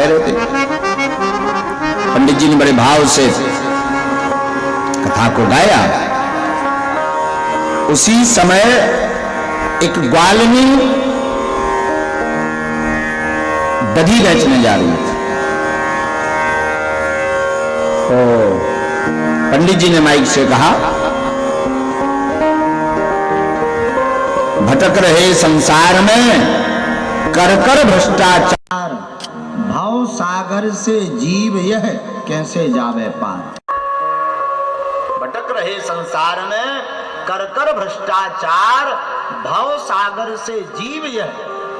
कह रहे थे। पंडित जी ने बड़े भाव से कथा को गाया। उसी समय एक ग्वालनी दधी बेचने जा रही थी। तो पंडित जी ने माइक से कहा, भटक रहे संसार में कर कर भ्रष्टाचार, भाव सागर से जीव यह कैसे जावे पार। भटक रहे संसार में कर कर भ्रष्टाचार, भाव सागर से जीव यह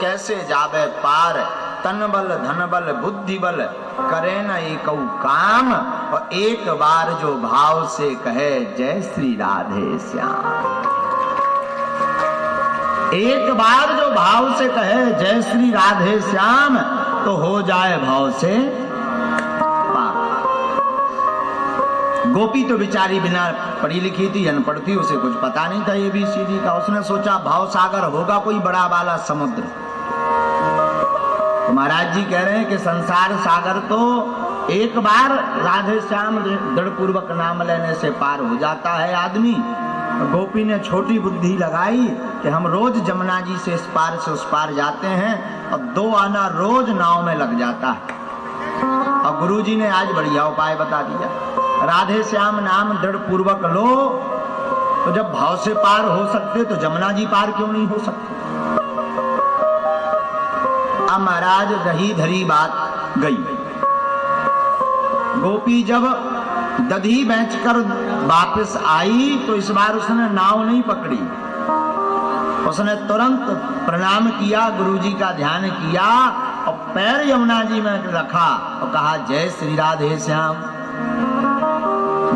कैसे जावे पार। तन बल धन बल बुद्धि बल करे न एकौ काम, और एक बार जो भाव से कहे जय श्री राधे श्याम। एक बार जो भाव से कहे जय श्री राधे श्याम तो हो जाए भाव से पार। गोपी तो बेचारी बिना पढ़ी लिखी थी, अनपढ़ थी, उसे कुछ पता नहीं था ABCD का। उसने सोचा भाव सागर होगा कोई बड़ा वाला समुद्र। तो महाराज जी कह रहे हैं कि संसार सागर तो एक बार राधे श्याम दृढ़ पूर्वक नाम लेने से पार हो जाता है आदमी। गोपी ने छोटी बुद्धि लगाई कि हम रोज जमुना जी से इस पार से उस पार जाते हैं और 2 आना रोज नाव में लग जाता है। और गुरु जी ने आज बढ़िया उपाय बता दिया, राधे श्याम नाम दृढ़ पूर्वक लो, तो जब भाव से पार हो सकते तो जमुना जी पार क्यों नहीं हो सकते। अब महाराज दही धरी बात गई। गोपी जब दधी बेचकर वापस आई तो इस बार उसने नाव नहीं पकड़ी। उसने तुरंत प्रणाम किया, गुरुजी का ध्यान किया और पैर यमुना जी में रखा और कहा जय श्री राधे श्याम,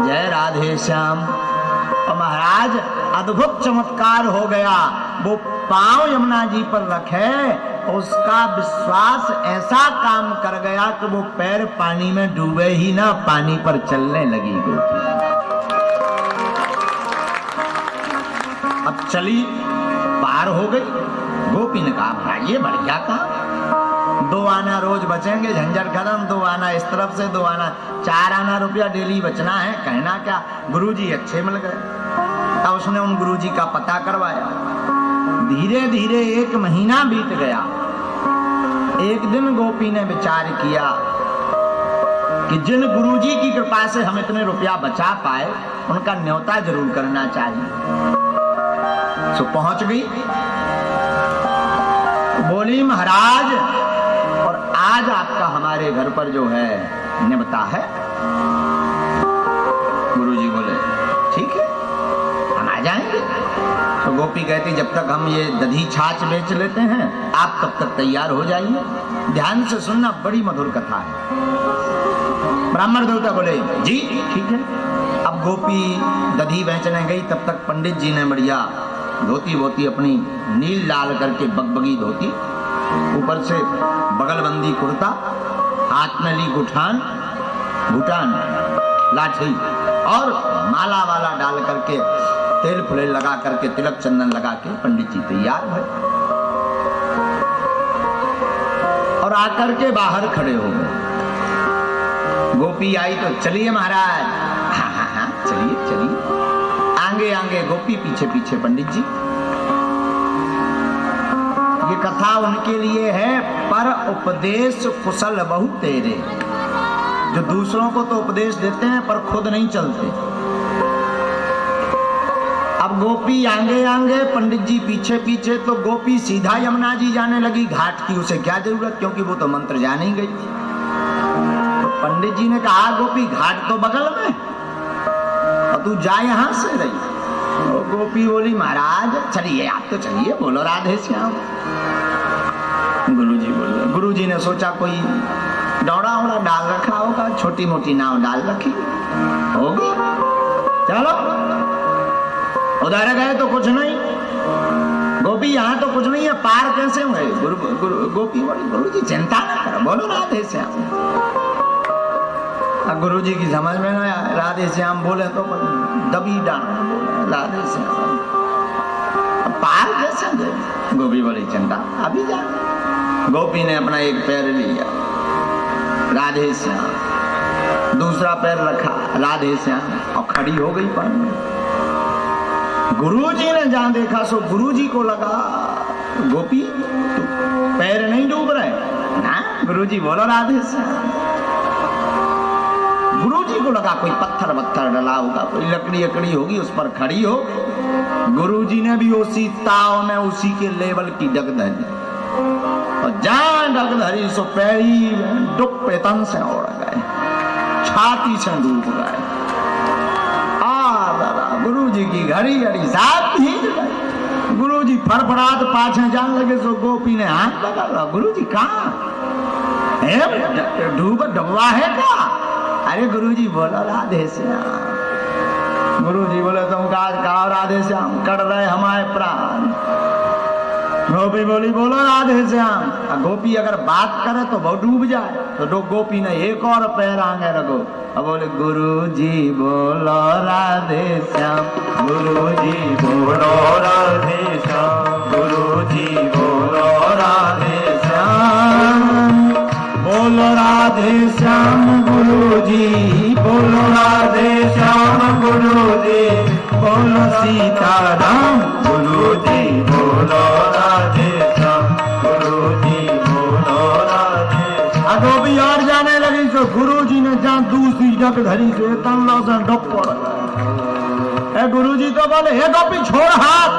जय राधे श्याम। और महाराज अद्भुत चमत्कार हो गया। वो पांव यमुना जी पर रखे और उसका विश्वास ऐसा काम कर गया कि वो पैर पानी में डूबे ही ना, पानी पर चलने लगी गोपी। अब चली पार हो गई। गोपी ने कहा भाई ये बढ़िया कहा, 2 आना रोज बचेंगे, झंझट खत्म। 2 आना इस तरफ से 2 आना, 4 आना रुपया डेली बचना है। कहना क्या, गुरुजी अच्छे मिल गए। तब उसने उन गुरुजी का पता करवाया। धीरे धीरे 1 महीना बीत गया। एक दिन गोपी ने विचार किया कि जिन गुरुजी की कृपा से हम इतने रुपया बचा पाए उनका न्योता जरूर करना चाहिए। सो पहुंच गई, बोली महाराज और आज आपका हमारे घर पर जो है निमता है। गुरुजी बोले ठीक है हम आ जाएंगे। तो गोपी कहती जब तक हम ये दधी छाछ बेच लेते हैं आप तब तक तैयार हो जाइए। ध्यान से सुनना, बड़ी मधुर कथा है। ब्राह्मण देवता बोले जी ठीक है। अब गोपी दधी बेचने गई, तब तक पंडित जी ने बढ़िया धोती वोती अपनी नील लाल करके बगबगी धोती, ऊपर से बगलबंदी कुर्ता, हाथ में ली गुठान भूटान लाठी और माला वाला डाल करके तेल फुले लगा करके तिलक चंदन लगा के पंडित जी तैयार हुए और आकर के बाहर खड़े हो गए। गोपी आई तो चलिए महाराज, हाँ हाँ हाँ चलिए चलिए। आगे आगे गोपी, पीछे पीछे पंडित जी। ये कथा उनके लिए है पर उपदेश कुशल बहु तेरे, जो दूसरों को तो उपदेश देते हैं पर खुद नहीं चलते। अब गोपी आगे आगे, पंडित जी पीछे पीछे। तो गोपी सीधा यमुना जी जाने लगी घाट की, उसे क्या जरूरत, क्योंकि वो तो मंत्र जान ही गई थी। तो पंडित जी ने कहा गोपी घाट तो बगल में और तू जा यहां से रही। तो गोपी बोली महाराज चलिए आप तो चलिए, बोलो राधे श्याम। गुरुजी बोले, गुरुजी ने सोचा कोई दौड़ा उड़ा डाल रखा होगा, छोटी मोटी नाव डाल रखी होगी, चलो। उधर गए तो कुछ नहीं, गोपी यहाँ तो कुछ नहीं है, पार कैसे हुए। गोपी बोली गुरुजी चिंता न करो, बोलो राधे श्याम। गुरुजी की समझ में ना आया, राधे श्याम बोले तो दबी डांट बोले राधे श्याम, पार कैसे गए। गोपी बोली चिंता अभी जा। गोपी ने अपना एक पैर लिया राधे श्याम। दूसरा पैर रखा, राधे श्याम, और खड़ी हो गई पानी में। गुरुजी ने जहां देखा सो गुरुजी को लगा गोपी पैर नहीं डूब रहे ना। गुरुजी बोलो राधे श्याम। गुरुजी को लगा कोई पत्थर वत्थर डला होगा, कोई लकड़ी अकड़ी होगी, उस पर खड़ी हो। गुरुजी ने भी उसी ताव में उसी के लेवल की डग धरी, और जहां डग धरी सो पैरी डुप्पे तन से उड़ गए, छाती से डूब गए। गुरुजी की घड़ी घड़ी साथ ही गुरुजी फड़फड़ात पाछे जान लगे सो गोपी ने हाथ लगा, गुरुजी कहाँ डूब डुबवा है क्या? अरे गुरुजी बोलो राधे श्याम। गुरुजी बोले तुम कहा राधे श्याम, कट रहे हमारे प्राण। गोपी बोली बोलो राधे श्याम। गोपी अगर बात करे तो वो डूब जाए, तो गोपी ने एक और पैर आगे रखो, अब बोले गुरुजी बोलो राधे श्याम, गुरुजी बोलो राधे श्याम, गुरुजी बोलो राधे श्याम, बोलो राधे श्याम गुरुजी, बोलो राधे श्याम गुरुजी, बोलो सीताराम गुरुजी, बोलो राधे श्याम गुरुजी, बोलो राधे। गोपी और जाने लगी तो गुरुजी ने जहां दूसरी जग धरी से तंलो से डुब पड़ा। गुरुजी तो बोले हे गोपी छोड़ हाथ।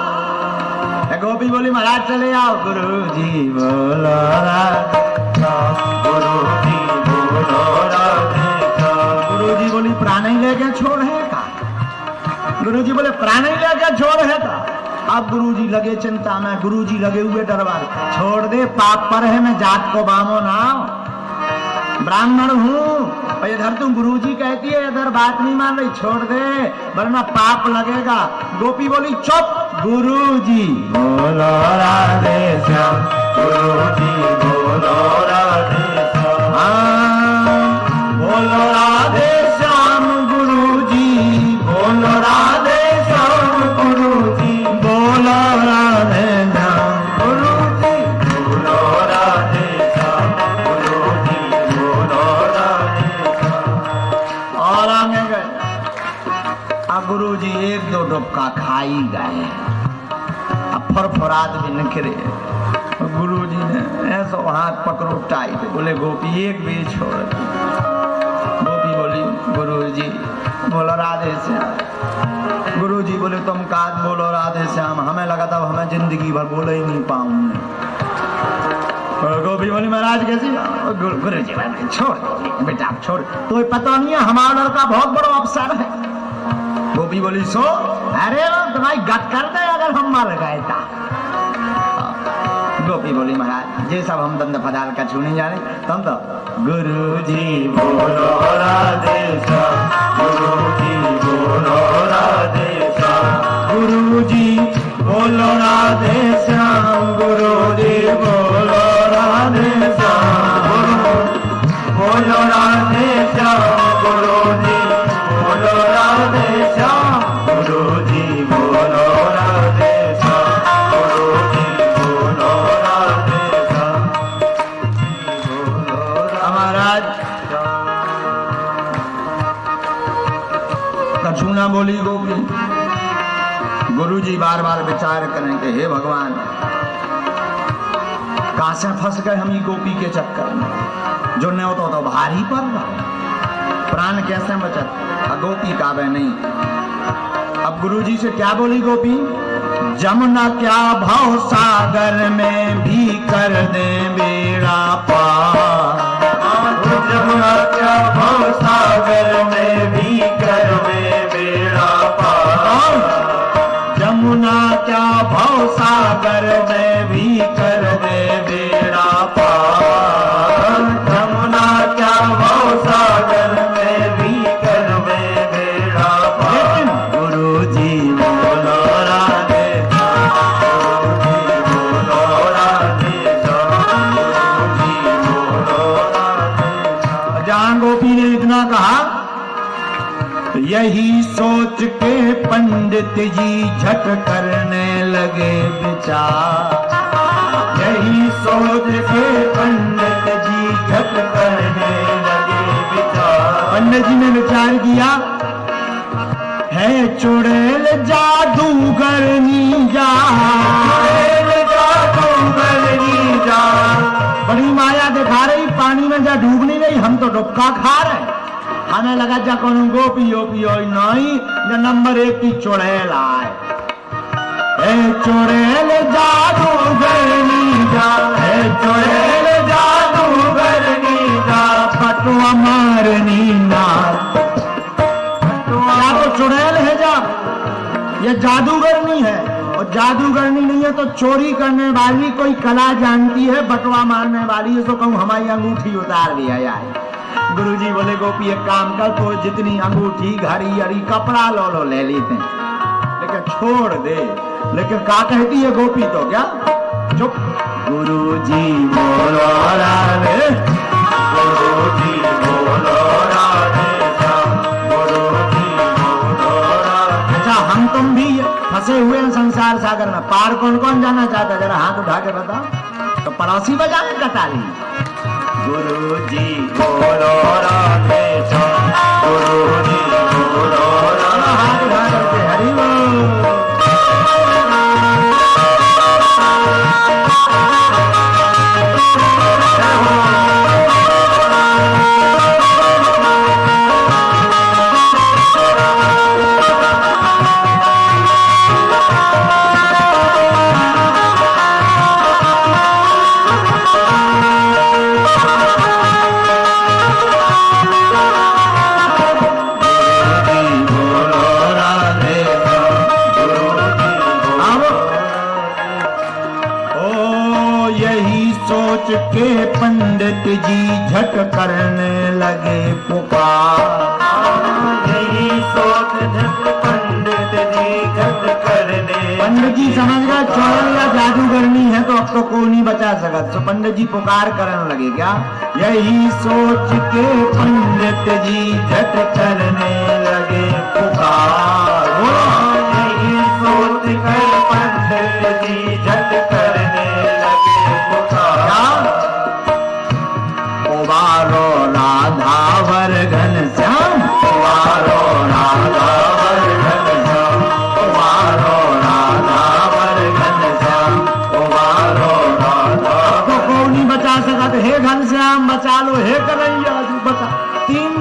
गोपी बोली महाराज चले आओ। गुरुजी बोलो राधे श्याम, गुरुजी बोलो राधे श्याम। गुरुजी बोली प्राण ही लेके छोड़ है का? गुरुजी बोले प्राण ही लेके छोड़ है का? अब गुरुजी लगे चिंता में, गुरुजी लगे हुए दरबार, छोड़ दे पाप पर है, मैं जात को बामो ना ब्राह्मण हूँ। इधर तुम गुरुजी कहती है, इधर बात नहीं मान रही, छोड़ दे वरना पाप लगेगा। गोपी बोली चुप। गुरुजी बोलो राधे श्याम, गुरुजी बोलो राधे श्याम, बोलो राधे श्याम गुरुजी, बोलो राधे श्याम गुरुजी, बोलो राधे श्याम गुरुजी, बोलो राधे श्याम गुरुजी, बोलो राधे श्याम। और आगे गए। अब गुरुजी एक दो डुबका खाई गए, अब फरफरात भी निकले। गुरुजी ने ऐसा हाथ पकड़ो टाइट, बोले गोपी एक भी छोड़। गोपी बोली गुरुजी बोलो राधे श्याम। गुरुजी बोले तुम काज बोलो राधे श्याम, हमें लगा था हमें जिंदगी भर बोले ही नहीं पाऊंगे। गोपी बोली महाराज कैसी? गुरुजी बोले छोड़ बेटा छोड़, तो पता नहीं है हमारा लड़का बहुत बड़ा अफसर है। गोपी बोली सो अरे तुम्हारी गट कर दे अगर हम मर गए था। गोपी बोली महाराज ये सब हम दंड पदार्थ का छू नहीं जाने, तुम तो गुरुजी बोलो राधे श्याम, गुरुजी बोलो राधे श्याम, गुरुजी बोलो राधे श्याम, गुरुजी बोलो राधे श्याम, बोलो राधे श्याम गुरुजी, बोलो राधे श्याम गुरुजी, बोलो राधे श्याम गुरुजी, बोलो राधे श्याम। महाराज कछु ना बोली गोपी। गुरुजी बार बार विचार करें कि हे भगवान कहां से फंस गए हम ही गोपी के चक्कर में, जो नहीं होता तो भारी पड़ रहा, प्राण कैसे बचत। गोपी काबे नहीं। अब गुरुजी से क्या बोली गोपी? जमुना क्या भाव सागर में भी कर दे बेड़ा पार, जमुना क्या भाव सागर में भी कर दे बेड़ा पार, जमुना क्या भाव सागर में भी कर दे बेड़ा पार, जमुना क्या भाव सागर में भी कर दे बेड़ा पार। गुरुजी बोलो राधे जहां गोपी ने इतना कहा, यही सोच के पंडित जी झट करने लगे विचार, यही सोच के पंडित जी झट करने लगे पंडित जी ने विचार किया, है चुड़ैल जादूगरनी जा, जादूगरनी जा, बड़ी माया दिखा रही, पानी में जा डूब नहीं रही, हम तो डुबका खा रहे। हमें लगा जा कौन गोपी ओपी हो नहीं, या नंबर 1 की चुड़ैल आए। है चुड़ैल जादूगरनी जा, है चुड़ैल जादूगरनी जा, पटवा मारनी नार। या तो चुड़ैल है जा, ये जादूगरनी है, और जादूगरनी नहीं है तो चोरी करने वाली कोई कला जानती है, बटवा मारने वाली है, तो कहूँ हमारी अंगूठी उतार दिया जाए। गुरुजी बोले गोपी एक काम कर, तो जितनी अंगूठी घड़ी अड़ी कपड़ा लो ले लेते हैं, लेकिन छोड़ दे। लेकिन क्या कहती है गोपी तो क्या चुप। गुरुजी बोलो राधे, गुरुजी बोलो राधे, गुरुजी बोलो राधे। अच्छा हम तुम भी फंसे हुए हैं संसार सागर में, पार कौन कौन जाना चाहता है, जरा हाथ उठा के बताओ। तो पड़ोसी बजाए कताली। गुरुजी बोलो राधे, गुरुजी बोलो राधे, हाथ उठा करके हरि बोल। के पंडित जी झट करने लगे पुकार, यही सोच झट पंडित जी झट करने। पंडित जी समझ गए चोर या जादूगरनी है तो अब तो कोई नहीं बचा सकता, तो पंडित जी पुकार करने लगे क्या, यही सोच के पंडित जी झट करने लगे पुकार, यही सोच कर पंडित जी झट करने लगे पुकार। उबारो राधावर घनश्याम, उबारो राधावर घनश्याम, उबारो राधावर घनश्याम, उबारो राधा। तो कोई नहीं बचा सका, तो हे घनश्याम बचा लो, हे कन्हैया बचा। तीन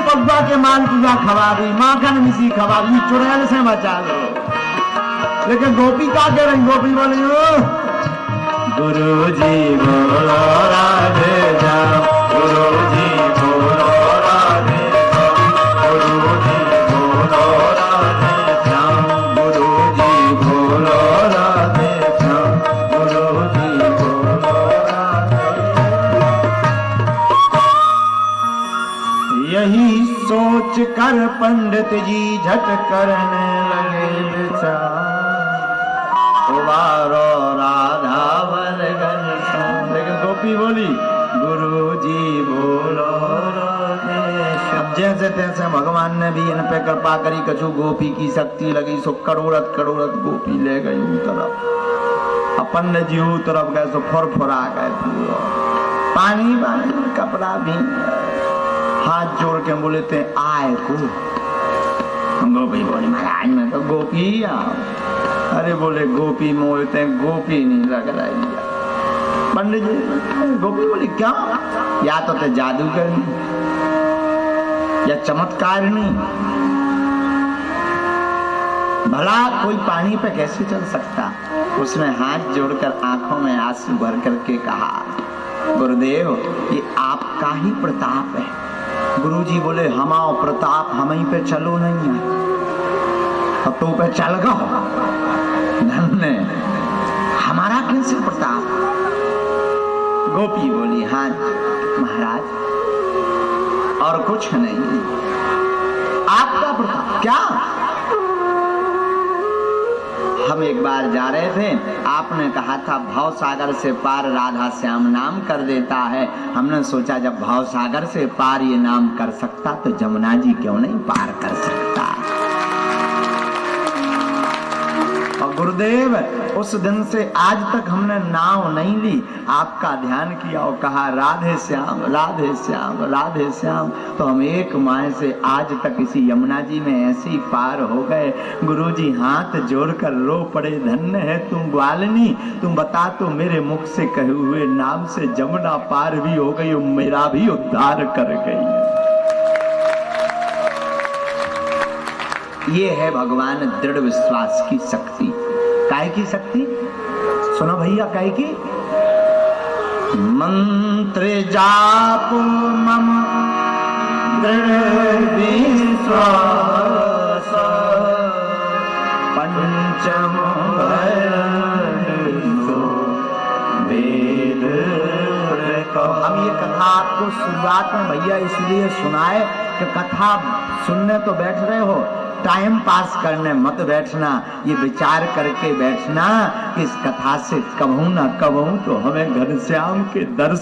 पब्बा के मान पूजा खवा दी, माखन मिसी खवा दी, चुड़ैल से बचा लो। लेकिन गोपी क्या कह रही, गोपी बोली गुरुजी बोलो राधे श्याम, गुरुजी बोलो राधे श्याम, गुरुजी बोलो राधे श्याम, गुरुजी बोलो राधे श्याम, गुरुजी बोलो राधे। यही सोच कर पंडित जी झट करने लगे विचार, उबारो राधावर घनश्याम। लेकिन गोपी बोली गुरुजी बोलो राधे। अब जैसे तैसे भगवान ने भी इन पे कृपा करी, कछु गोपी की शक्ति लगी, सो करोड़त करोड़त गोपी ले गई उस तरफ, अपन ने जी तरफ गए, सो फुरफुरा गए पूरा, पानी पानी कपड़ा भी। हाथ जोड़ के बोले थे आए को, गोपी बोली महाराज में तो गोपी आओ। अरे बोले गोपी मोलते गोपी नहीं लग रही। पंडित जी गोपी बोली क्या, या तो ते जादू करनी या चमत्कार नहीं, भला कोई पानी पे कैसे चल सकता। उसने हाथ जोड़कर आंखों में आंसू भर करके कहा गुरुदेव ये आपका ही प्रताप है। गुरुजी बोले हमाओ प्रताप हम ही पे चलो नहीं है, अब तो पे चल गो धन्य हमारा कैसे प्रताप। गोपी बोली हाँ महाराज और कुछ नहीं, आपका प्रताप क्या। हम एक बार जा रहे थे, आपने कहा था भाव सागर से पार राधा श्याम नाम कर देता है। हमने सोचा जब भाव सागर से पार ये नाम कर सकता तो जमुना जी क्यों नहीं पार कर सकता। और गुरुदेव उस दिन से आज तक हमने नाव नहीं ली, आपका ध्यान किया और कहा राधे श्याम राधे श्याम राधे श्याम, तो हम एक माह से आज तक इसी यमुना जी में ऐसे ही पार हो गए। गुरुजी हाथ जोड़कर रो पड़े, धन्य है तुम ग्वालिनी, तुम बता तो मेरे मुख से कहे हुए नाम से जमुना पार भी हो गई, मेरा भी उद्धार कर गई। ये है भगवान दृढ़ विश्वास की शक्ति। काय की शक्ति सुनो भैया, काय की? मंत्र जाप मम दृढ़ विश्वास, पंचम वेद। हम ये कथा आपको शुरुआत में भैया इसलिए सुनाए कि कथा सुनने तो बैठ रहे हो, टाइम पास करने मत बैठना, ये विचार करके बैठना कि इस कथा से कबहू ना कबहू तो हमें घनश्याम के दर्शन